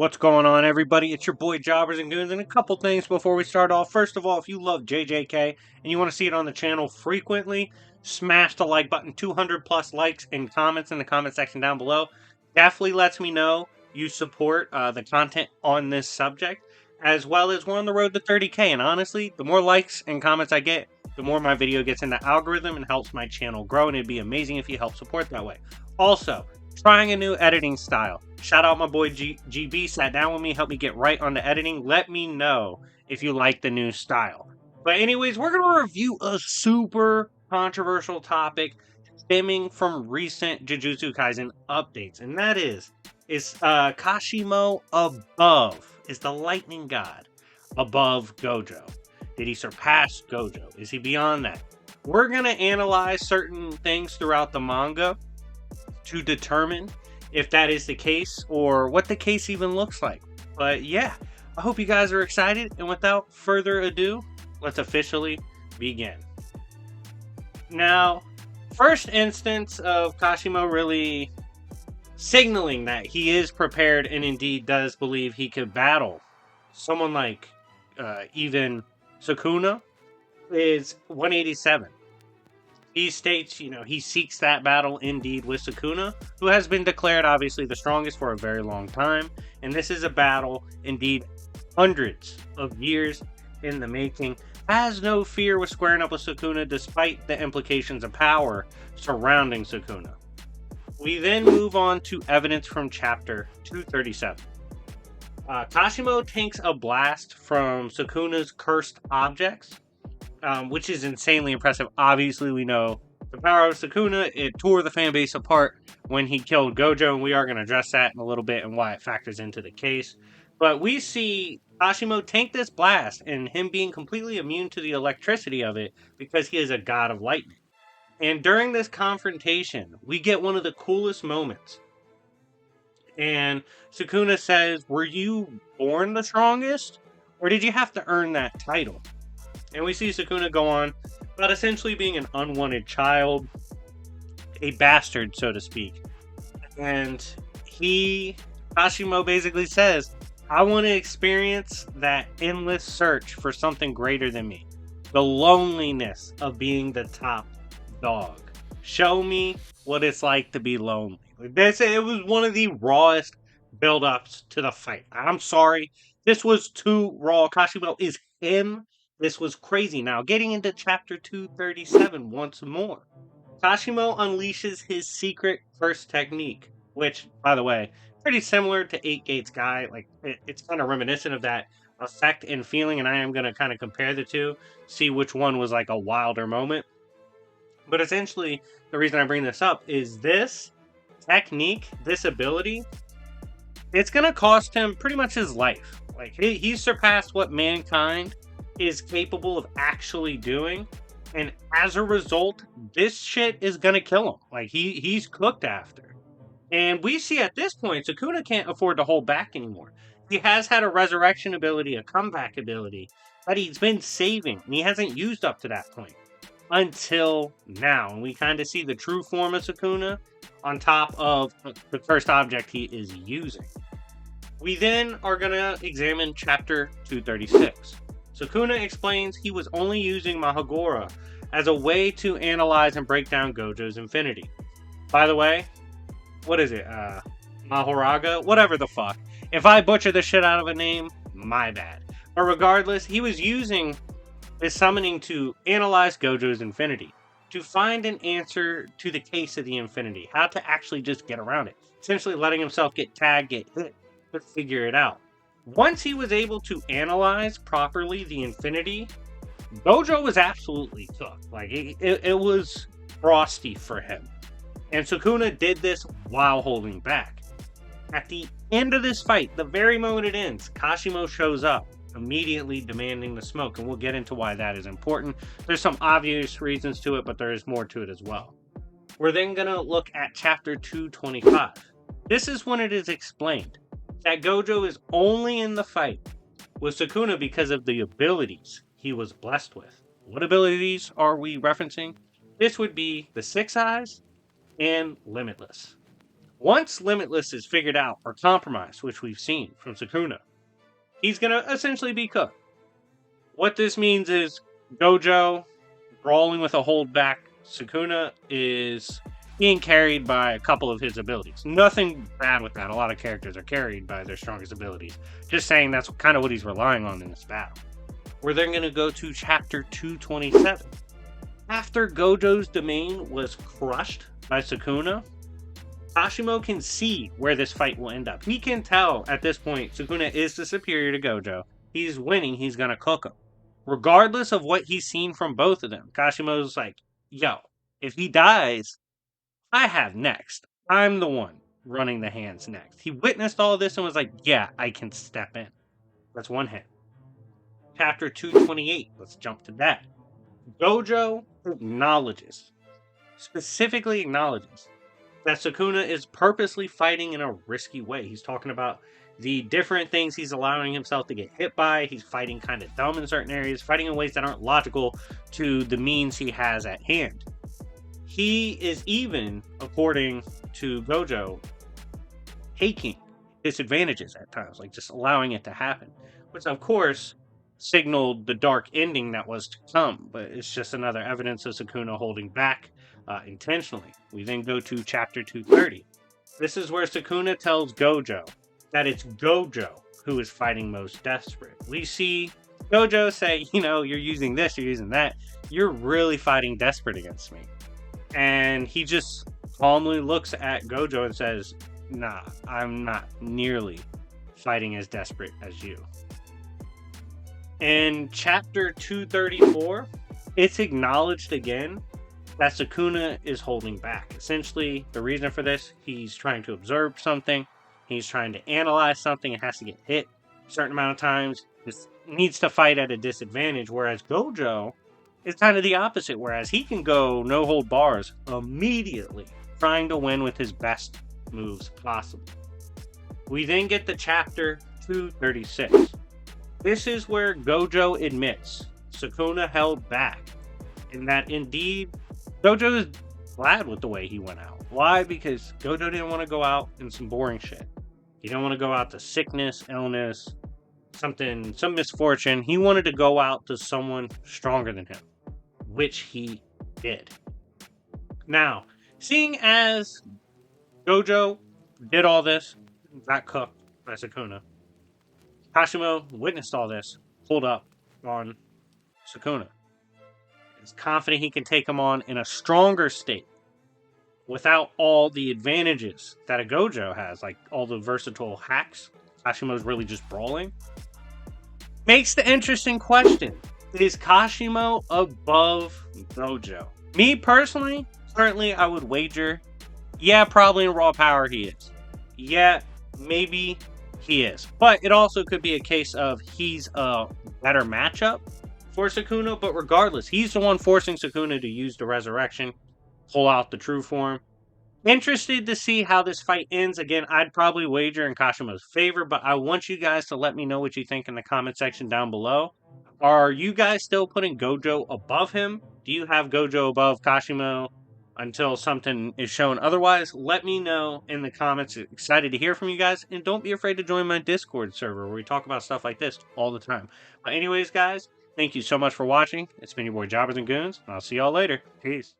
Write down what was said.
What's going on, everybody? It's your boy Jobbers and Goons, and a couple things before we start off. First of all, if you love JJK and you want to see it on the channel frequently, smash the like button. 200 plus likes and comments in the comment section down below definitely lets me know you support the content on this subject, as well as we're on the road to 30k. And honestly, the more likes and comments I get, the more my video gets in the algorithm and helps my channel grow, and it'd be amazing if you help support that way. Also, trying a new editing style. Shout out my boy GB, sat down with me, helped me get right on the editing. Let me know if you like the new style. But anyways, we're going to review a super controversial topic stemming from recent Jujutsu Kaisen updates. And that is Kashimo above? Is the lightning god above Gojo? Did he surpass Gojo? Is he beyond that? We're going to analyze certain things throughout the manga to determine if that is the case or what the case even looks like. But yeah, I hope you guys are excited, and without further ado, let's officially begin. Now, first instance of Kashimo really signaling that he is prepared and indeed does believe he could battle someone like even Sukuna is 187. He states, he seeks that battle indeed with Sukuna, who has been declared obviously the strongest for a very long time. And this is a battle indeed hundreds of years in the making. Has no fear with squaring up with Sukuna despite the implications of power surrounding Sukuna. We then move on to evidence from chapter 237. Kashimo takes a blast from Sukuna's cursed objects, which is insanely impressive. Obviously, we know the power of Sukuna. It tore the fan base apart when he killed Gojo, and we are going to address that in a little bit and why it factors into the case. But we see Kashimo tank this blast and him being completely immune to the electricity of it because he is a god of lightning. And during this confrontation, we get one of the coolest moments. And Sukuna says, "Were you born the strongest? Or did you have to earn that title?" And we see Sukuna go on about essentially being an unwanted child, a bastard, so to speak. And Kashimo basically says, "I want to experience that endless search for something greater than me. The loneliness of being the top dog. Show me what it's like to be lonely." It was one of the rawest build-ups to the fight. I'm sorry. This was too raw. Kashimo is him. This was crazy. Now, getting into chapter 237 once more. Kashimo unleashes his secret first technique, which, by the way, pretty similar to 8 Gates Guy. Like, it's kind of reminiscent of that effect and feeling, and I am going to kind of compare the two, see which one was like a wilder moment. But essentially, the reason I bring this up is this technique, this ability, it's going to cost him pretty much his life. Like, he's surpassed what mankind is capable of actually doing, and as a result, this shit is gonna kill him. Like, he's cooked after. And we see at this point, Sukuna can't afford to hold back anymore. He has had a resurrection ability, a comeback ability, that he's been saving, and he hasn't used up to that point until now. And we kind of see the true form of Sukuna on top of the cursed object he is using. We then are gonna examine chapter 236. Sukuna explains he was only using Mahagora as a way to analyze and break down Gojo's infinity. By the way, what is it? Mahoraga? Whatever the fuck. If I butcher the shit out of a name, my bad. But regardless, he was using this summoning to analyze Gojo's infinity, to find an answer to the case of the infinity, how to actually just get around it. Essentially letting himself get tagged, get hit, but figure it out. Once he was able to analyze properly the infinity, Gojo was absolutely cooked. Like, it was frosty for him. And Sukuna did this while holding back. At the end of this fight, the very moment it ends, Kashimo shows up, immediately demanding the smoke, and we'll get into why that is important. There's some obvious reasons to it, but there is more to it as well. We're then going to look at chapter 225. This is when it is explained that Gojo is only in the fight with Sukuna because of the abilities he was blessed with. What abilities are we referencing? This would be the Six Eyes and Limitless. Once Limitless is figured out or compromised, which we've seen from Sukuna, he's going to essentially be cooked. What this means is Gojo brawling with a holdback Sukuna is being carried by a couple of his abilities. Nothing bad with that. A lot of characters are carried by their strongest abilities. Just saying that's kind of what he's relying on in this battle. We're then going to go to chapter 227. After Gojo's domain was crushed by Sukuna, Kashimo can see where this fight will end up. He can tell at this point Sukuna is the superior to Gojo. He's winning. He's going to cook him. Regardless of what he's seen from both of them, Kashimo's like, yo, if he dies, I have next. I'm the one running the hands next. He witnessed all this and was like, yeah, I can step in. That's one hit. Chapter 228. Let's jump to that. Gojo specifically acknowledges, that Sukuna is purposely fighting in a risky way. He's talking about the different things he's allowing himself to get hit by. He's fighting kind of dumb in certain areas, fighting in ways that aren't logical to the means he has at hand. He is even, according to Gojo, taking disadvantages at times, like just allowing it to happen, which of course signaled the dark ending that was to come, but it's just another evidence of Sukuna holding back intentionally. We then go to chapter 230. This is where Sukuna tells Gojo that it's Gojo who is fighting most desperate. We see Gojo say, you're using this, you're using that. You're really fighting desperate against me. And he just calmly looks at Gojo and says, nah, I'm not nearly fighting as desperate as you. In chapter 234, it's acknowledged again that Sukuna is holding back. Essentially, the reason for this, he's trying to observe something, he's trying to analyze something, it has to get hit a certain amount of times, just needs to fight at a disadvantage, whereas Gojo is kind of the opposite, whereas he can go no hold bars immediately, trying to win with his best moves possible. We then get to chapter 236. This is where Gojo admits Sukuna held back, and that indeed Gojo is glad with the way he went out. Why? Because Gojo didn't want to go out in some boring shit. He didn't want to go out to sickness, illness, some misfortune. He wanted to go out to someone stronger than him, which he did. Now, seeing as Gojo did all this, got cooked by Sukuna, Kashimo witnessed all this, pulled up on Sukuna. He's confident he can take him on in a stronger state without all the advantages that a Gojo has, like all the versatile hacks. Kashimo's really just brawling. Makes the interesting question. Is Kashimo above Gojo? Me personally, currently I would wager, yeah, probably in raw power he is. Yeah, maybe he is. But it also could be a case of he's a better matchup for Sukuna, but regardless, he's the one forcing Sukuna to use the resurrection, pull out the true form. Interested to see how this fight ends. Again, I'd probably wager in Kashimo's favor, but I want you guys to let me know what you think in the comment section down below. Are you guys still putting Gojo above him? Do you have Gojo above Kashimo until something is shown otherwise? Let me know in the comments. Excited to hear from you guys, and don't be afraid to join my Discord server where we talk about stuff like this all the time. But anyways, guys, thank you so much for watching. It's been your boy Jobbers and Goons, and I'll see y'all later. Peace.